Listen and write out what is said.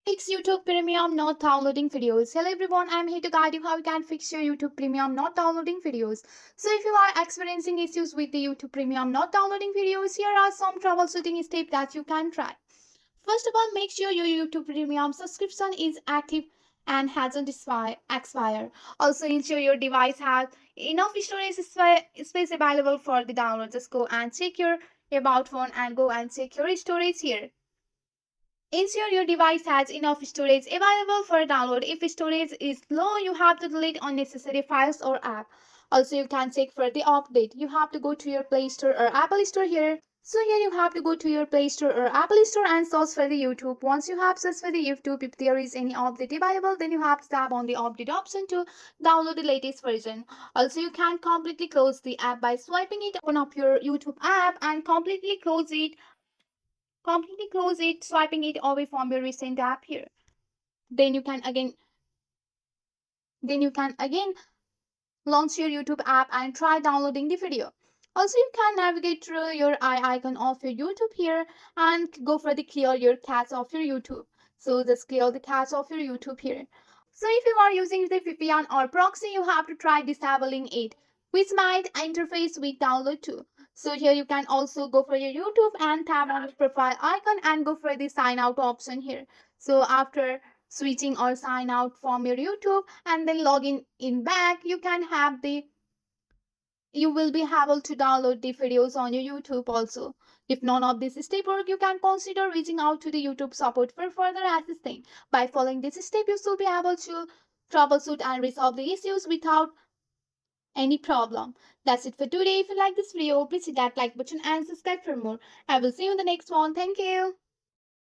Fix YouTube Premium not downloading videos. Hello everyone, I'm here to guide you how you can fix your YouTube Premium not downloading videos. So if you are experiencing issues with the YouTube Premium not downloading videos, here are some troubleshooting steps that you can try. First of all, make sure your YouTube Premium subscription is active and hasn't expired. Also, ensure your device has enough storage space available for the download. Just go and check your about phone and go and check your storage here. Ensure your device has enough storage available for download. If storage is low, you have to delete unnecessary files or app. Also, you can check for the update. You have to go to your Play Store or Apple Store here. So here you have to go to your Play Store or Apple Store and search for the YouTube. Once you have searched for the YouTube, if there is any update available, then you have to tap on the update option to download the latest version. Also, you can completely close the app by swiping it. Open up your YouTube app and completely close it, swiping it away from your recent app here. Then you can again then you can again launch your YouTube app and try downloading the video. Also, you can navigate through your eye icon of your YouTube here and go for the clear your cache of your YouTube. So just clear the cache of your YouTube here. So if you are using the VPN or proxy, you have to try disabling it, which might interface with download too. So here you can also go for your YouTube and tap on the profile icon and go for the sign out option here. So after switching or sign out from your YouTube and then login in back, you will be able to download the videos on your YouTube also. If none of this step work, you can consider reaching out to the YouTube support for further assistance. By following this step, you should be able to troubleshoot and resolve the issues without any problem. That's it for today. If you like this video, please hit that like button and subscribe for more. I will see you in the next one. Thank you.